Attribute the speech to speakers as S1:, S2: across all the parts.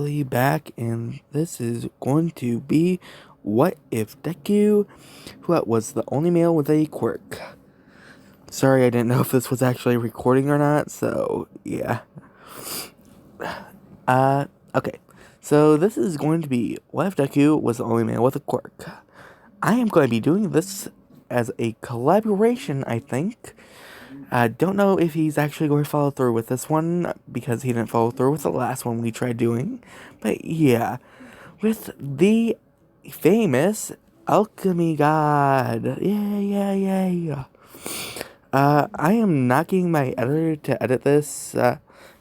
S1: officially back, and this is going to be What If Deku was the only male with a quirk. Sorry, I didn't know if this was actually recording or not, so yeah. Okay. So this is going to be What If Deku was the only male with a quirk. I am going to be doing this as a collaboration, I think. I don't know if he's actually going to follow through with this one, because he didn't follow through with the last one we tried doing. But yeah, with the famous alchemy god. Yeah. I am not getting my editor to edit this,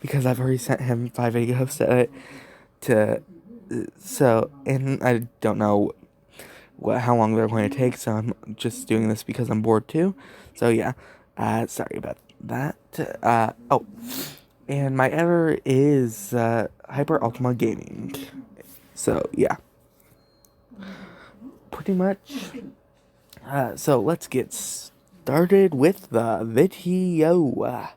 S1: because I've already sent him 5 videos to edit, and I don't know how long they're going to take, so I'm just doing this because I'm bored too. So yeah, sorry about that. And my editor is Hyper Ultima Gaming. So yeah, pretty much. So let's get started with the video.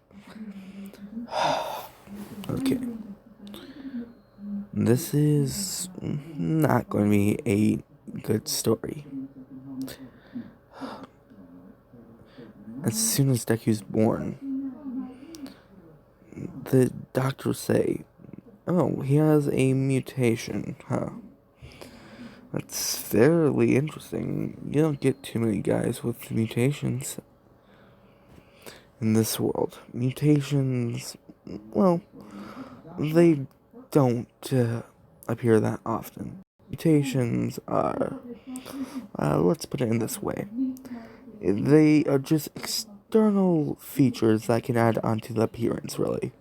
S1: Okay. This is not going to be a good story. As soon as Deku's born, the doctors say, "Oh, he has a mutation, huh?" That's fairly interesting. You don't get too many guys with mutations in this world. Mutations, well, they don't appear that often. Mutations are, let's put it in this way. They are just external features that can add onto the appearance, really.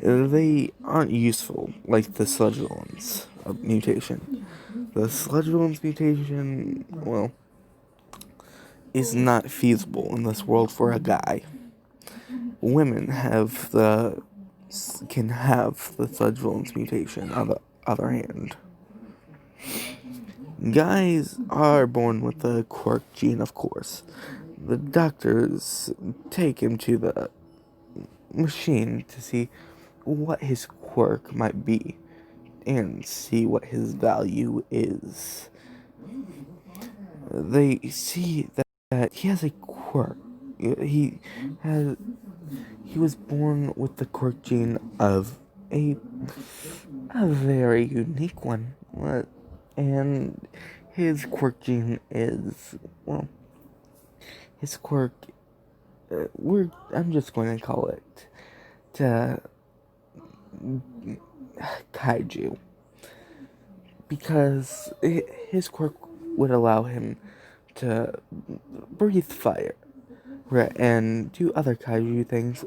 S1: They aren't useful like the Sludge Villains mutation. The Sludge Villains mutation, well, is not feasible in this world for a guy. Women can have the Sludge Villains mutation, on the other hand. Guys are born with the quirk gene, of course. The doctors take him to the machine to see what his quirk might be and see what his value is. They see that he has a quirk. He was born with the quirk gene of a very unique one, and his quirk gene is, well, his quirk. I'm just going to call it kaiju, because his quirk would allow him to breathe fire, right, and do other kaiju things,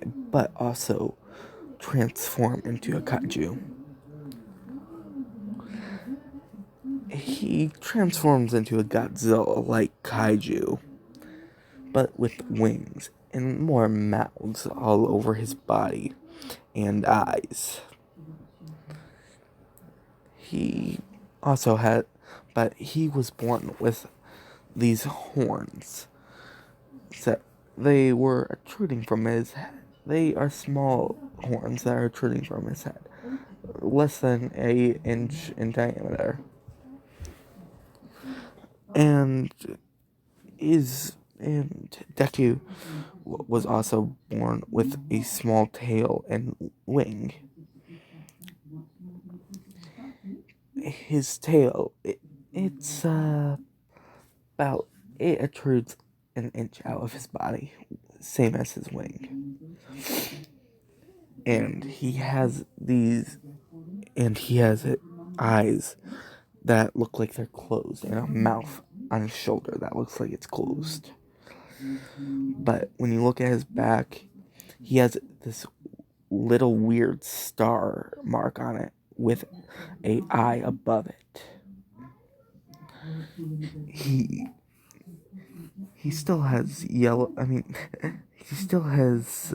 S1: but also transform into a kaiju. He transforms into a Godzilla-like kaiju, but with wings and more mouths all over his body and eyes. He was born with these horns. So they were protruding from his head. They are small horns that are protruding from his head, less than an inch in diameter. And Deku was also born with a small tail and wing. His tail, it protrudes an inch out of his body, same as his wing. And he has eyes that look like they're closed, and a mouth on his shoulder that looks like it's closed. But when you look at his back, he has this little weird star mark on it with an eye above it. He still has he still has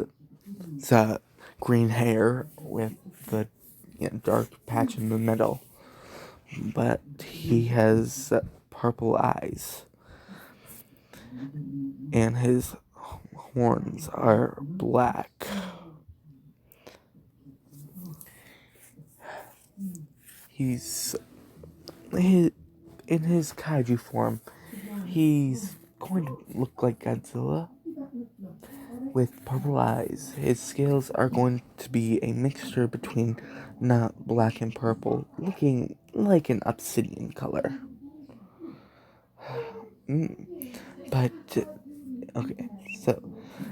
S1: green hair with the dark patch in the middle, but he has purple eyes, and his horns are black. he's in his kaiju form. He's going to look like Godzilla with purple eyes. His scales are going to be a mixture between not black and purple, looking like an obsidian color. But okay, so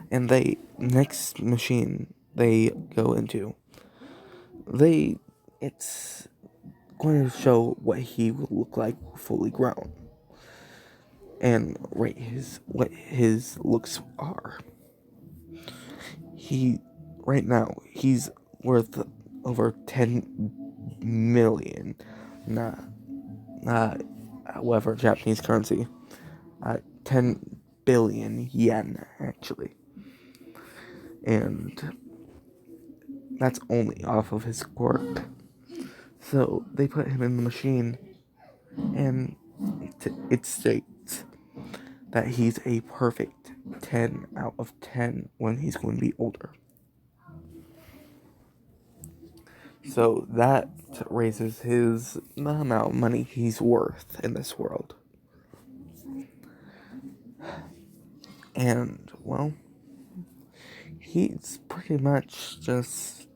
S1: and they next machine they go into, it's going to show what he will look like fully grown and rate what his looks are. He right now he's worth over 10 million, not however Japanese currency, 10 billion yen actually, and that's only off of his quirk. So they put him in the machine, and it states that he's a perfect 10 out of 10 when he's going to be older. So that raises the amount of money he's worth in this world. And, well, he's pretty much just...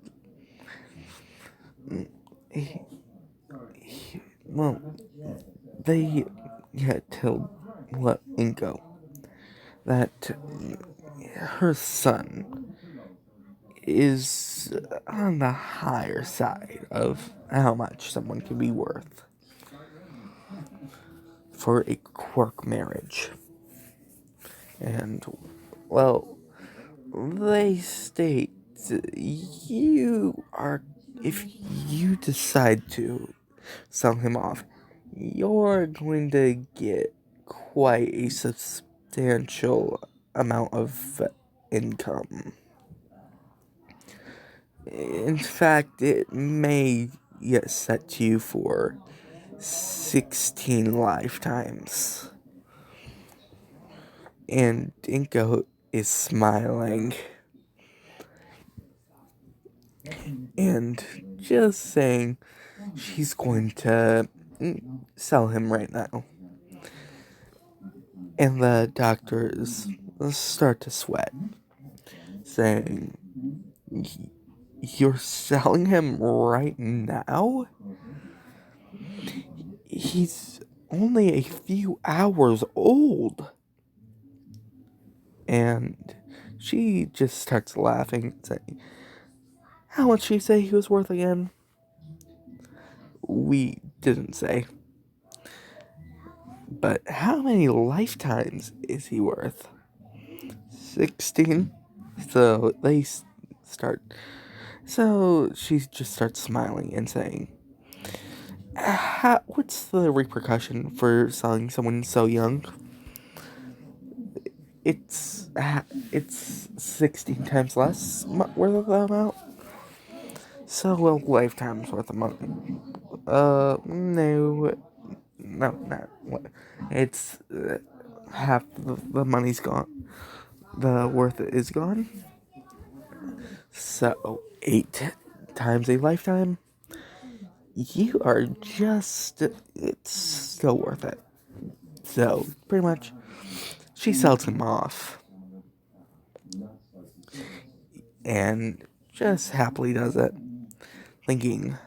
S1: well, they had told Inko that her son is on the higher side of how much someone can be worth for a quirk marriage. And, well, they state if you decide to sell him off, you're going to get quite a substantial amount of income. In fact, it may get set to you for 16 lifetimes. And Inko is smiling and just saying she's going to sell him right now. And the doctors start to sweat, saying, "You're selling him right now? He's only a few hours old." And she just starts laughing, saying, "How much did she say he was worth again?" We didn't say. But how many lifetimes is he worth? 16? So they start. So she just starts smiling and saying, "What's the repercussion for selling someone so young?" It's 16 times less worth of the amount. So a lifetime's worth of money. No, not. It's half the money's gone. The worth is gone. So 8 times a lifetime. You are it's still worth it. So pretty much, she sells him off, and just happily does it, thinking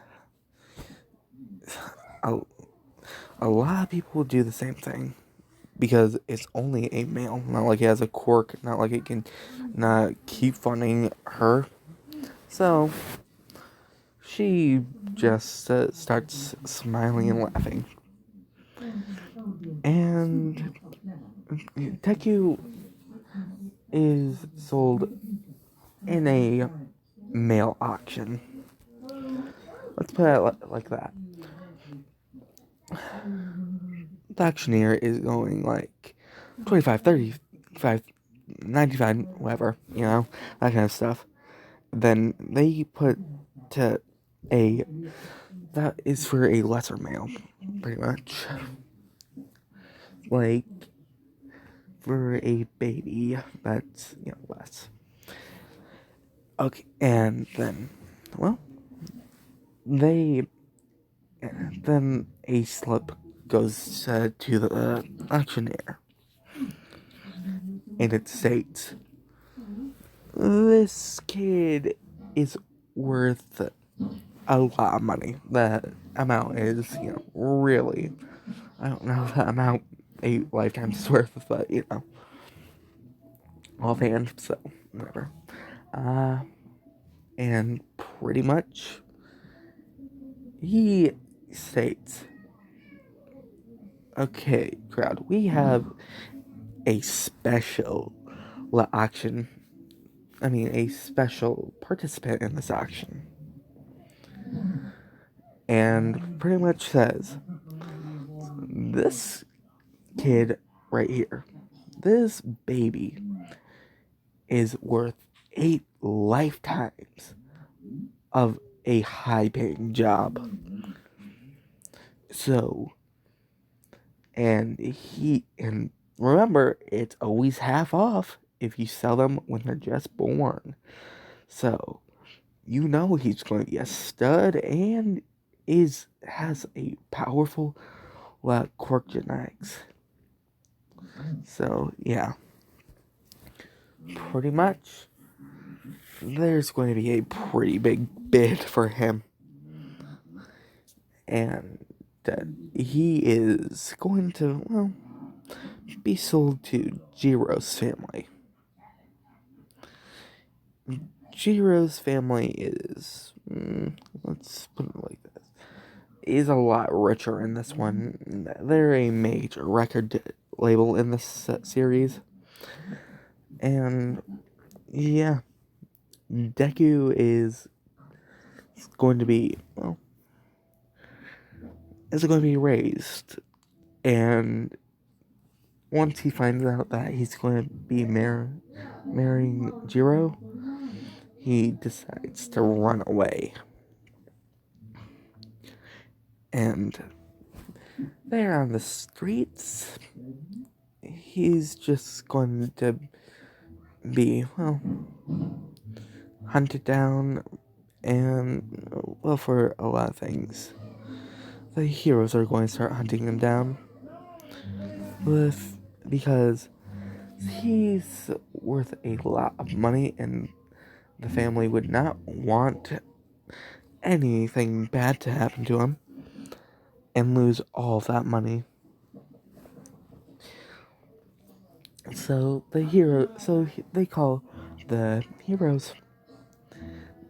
S1: a lot of people will do the same thing, because it's only a male, not like he has a quirk, not like it can not keep funding her. So she just starts smiling and laughing. And Deku is sold in a male auction. Let's put it like that. The auctioneer is going like 25, 35, 95, whatever, that kind of stuff. Then they put to that is for a lesser male, pretty much. Like, for a baby, that's, less. Okay, and then, well, they then a slip goes to the auctioneer, and it states, "This kid is worth a lot of money." The amount is, really, I don't know the amount a lifetime's worth, but, offhand, so, whatever. Uh, and pretty much, he states, "Okay, crowd, we have a special auction. A special participant in this auction." And pretty much says, "This kid right here, this baby, is worth 8 lifetimes of a high paying job." So, and remember, it's always half off if you sell them when they're just born. So, he's going to be a stud and has a powerful quirk genetics. So, yeah. Pretty much, there's going to be a pretty big bid for him. And he is going to, be sold to Jiro's family. Jiro's family is, let's put it like this, is a lot richer in this one. They're a major record label in this series. And, yeah, Deku is going to be, raised. And once he finds out that he's going to be marrying Jiro, he decides to run away. And there on the streets, he's just going to be, hunted down, and, for a lot of things. The heroes are going to start hunting him down because he's worth a lot of money, and the family would not want anything bad to happen to him and lose all of that money. So they call the heroes.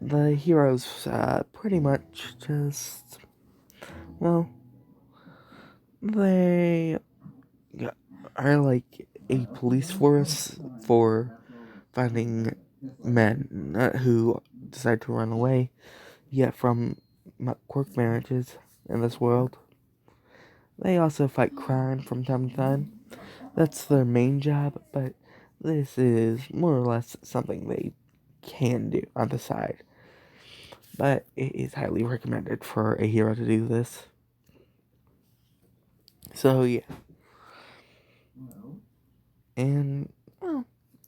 S1: The heroes pretty much just, they are like a police force for finding men who decide to run away, yet from quirk marriages in this world. They also fight crime from time to time. That's their main job, but this is more or less something they can do on the side. But it is highly recommended for a hero to do this. So, yeah. And,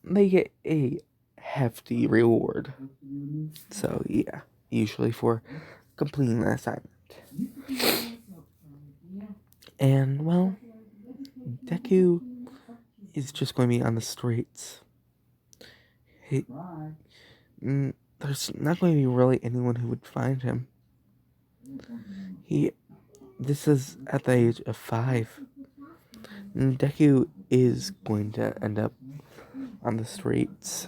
S1: they get a hefty reward. So, yeah. Usually for completing the assignment. And, Deku is just going to be on the streets. There's not going to be really anyone who would find him. This is at the age of 5. Deku is going to end up on the streets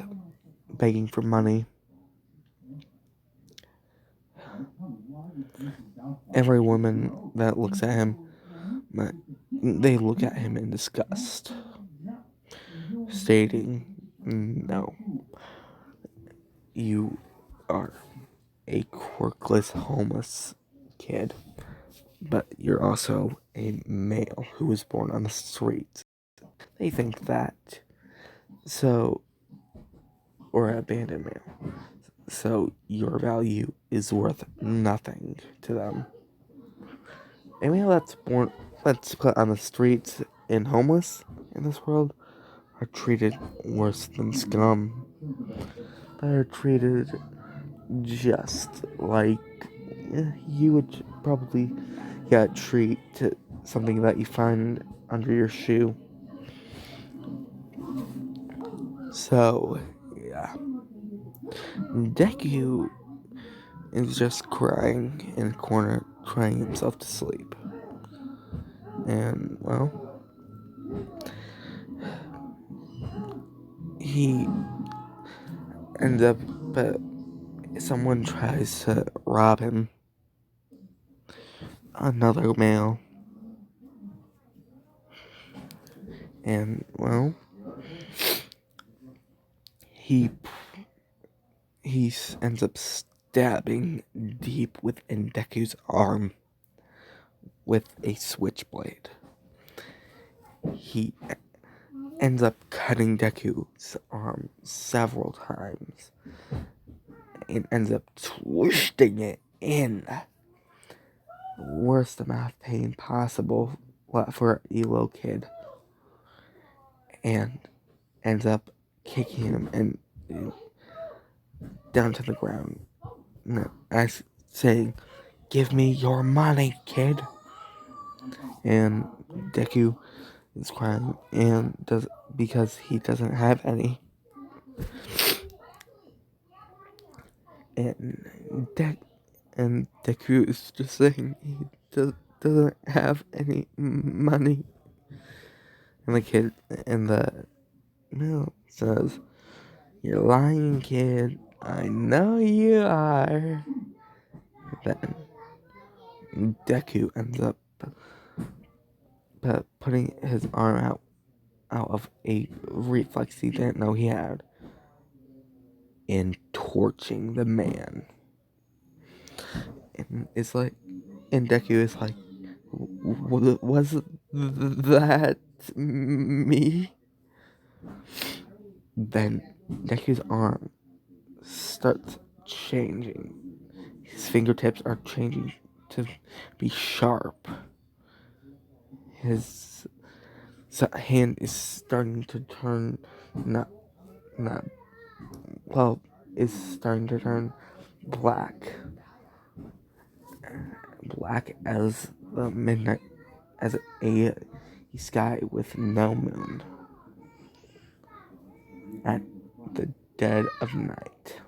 S1: begging for money. Every woman that looks at him, they look at him in disgust, stating, "No, you are a quirkless, homeless kid, but you're also a male who was born on the streets." They think that, or an abandoned male, so your value is worth nothing to them. A male that's put on the streets and homeless in this world are treated worse than scum. They're treated just like you would probably a treat to something that you find under your shoe. So, yeah. Deku is just crying in a corner, crying himself to sleep. And, well, he ends up, but someone tries to rob him. Another male. And, well, he ends up stabbing deep within Deku's arm with a switchblade. He ends up cutting Deku's arm several times and ends up twisting it in. Worst amount of pain possible for a little kid. And ends up kicking him and down to the ground. As saying, "Give me your money, kid." And Deku is crying and because he doesn't have any. And Deku is just saying he doesn't have any money. And the kid and the male says, "You're lying, kid. I know you are." Then Deku ends up putting his arm out of a reflex he didn't know he had and torching the man. And it's like, and Deku is like, was that me? Then Deku's arm starts changing. His fingertips are changing to be sharp. His hand is starting to turn is starting to turn black as the midnight, as a sky with no moon at the dead of night.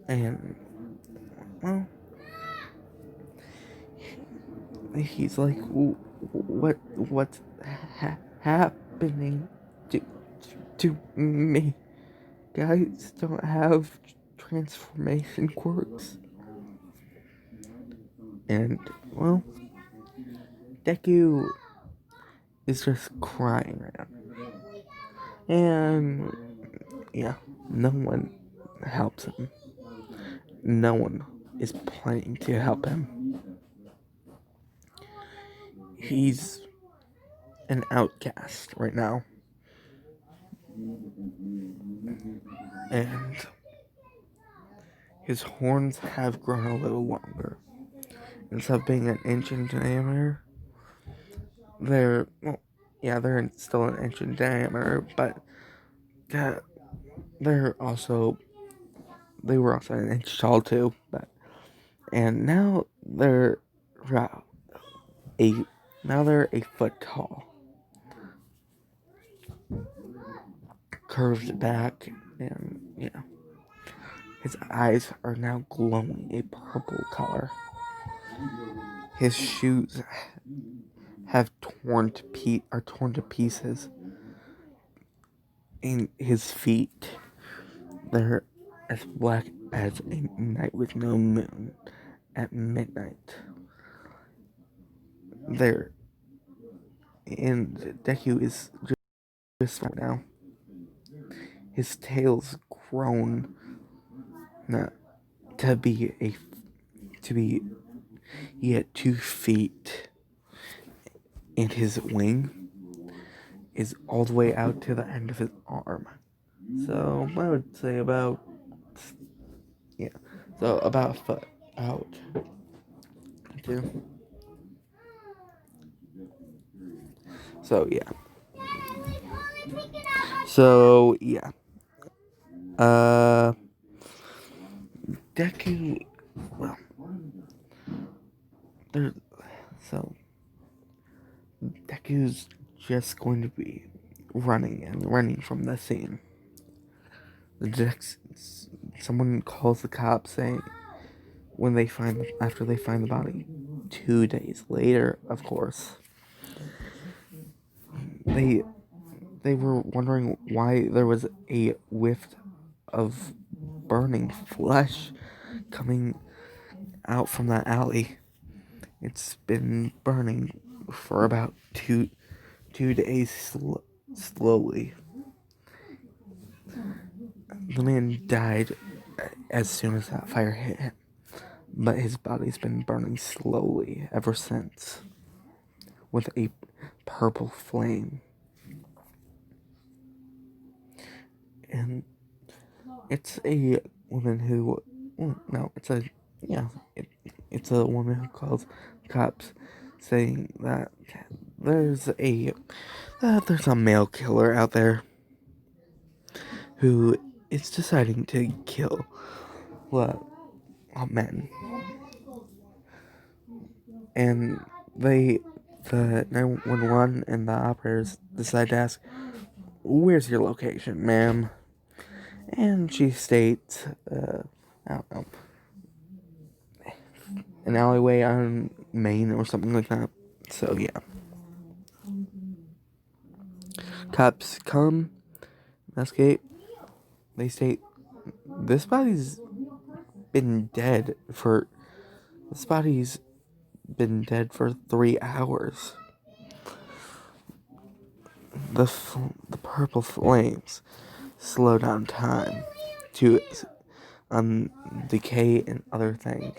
S1: And, well, he's like, what's happening to me? Guys don't have transformation quirks. And, well, Deku is just crying right now. And, yeah, no one helps him. No one is planning to help him. He's an outcast right now. And his horns have grown a little longer. Instead of being an inch in diameter, they're still an inch in diameter, but they were also an inch tall too. And now they're a foot tall, curved back, and yeah, his eyes are now glowing a purple color. His shoes are torn to pieces, and his feet, they're as black as a night with no moon at midnight. And Deku is just right now. His tail's grown to be he had 2 feet, and his wing is all the way out to the end of his arm. So I would say about a foot out too. So yeah. Deku, well, there, so Deku's just going to be running from the scene. Someone calls the cops saying after they find the body. 2 days later, of course, they were wondering why there was a whiff of burning flesh coming out from that alley. It's been burning for about 2 days slowly. The man died as soon as that fire hit him, but his body's been burning slowly ever since, with a purple flame. And it's a woman who, no, it's a, yeah, it's a woman who calls cops saying that there's a male killer out there who is deciding to kill, well, men. And the 911 and the operators decide to ask, "Where's your location, ma'am?" And she states, I don't know, an alleyway on Main or something like that. So yeah. Cops come, investigate. They state this body's been dead for 3 hours. The purple flames slow down time to decay and other things.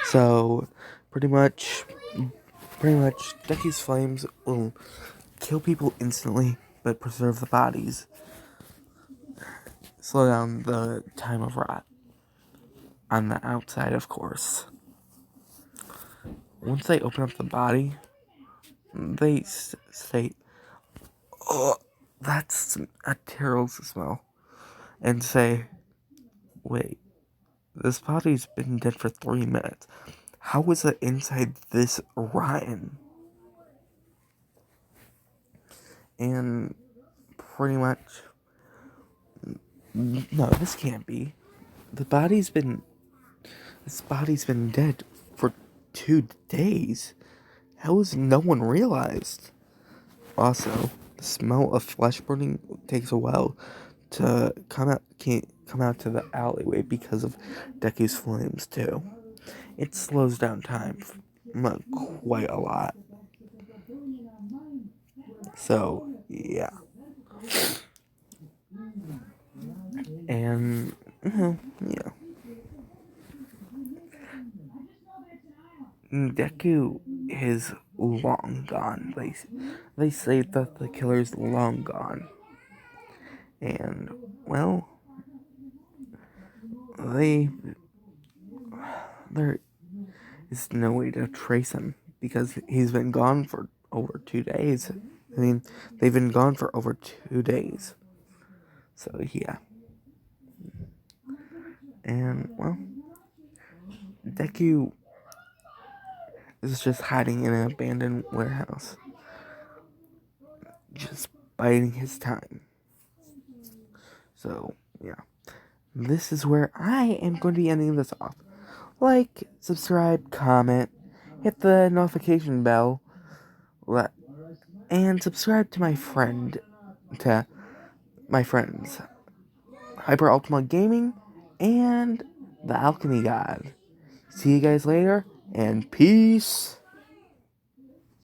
S1: So pretty much Decky's flames will kill people instantly, but preserve the bodies. Slow down the time of rot. On the outside, of course. Once they open up the body, they state, "Oh, that's a terrible smell," and say, "Wait, this body's been dead for 3 minutes. How was the inside this rotten?" And pretty much, no, this can't be. This body's been dead for 2 days. How has no one realized? Also, the smell of flesh burning takes a while to can't come out to the alleyway because of Deku's flames too. It slows down time quite a lot. So yeah, and yeah, Deku is long gone. They say that the killer's long gone, and well, there is no way to trace him because he's been gone for over 2 days. I mean, they've been gone for over 2 days. So yeah, and well, Deku is just hiding in an abandoned warehouse, just biding his time. So yeah, this is where I am going to be ending this off. Like, subscribe, comment, hit the notification bell, and subscribe to my friends, Hyper Ultima Gaming and the Alchemy God. See you guys later, and peace.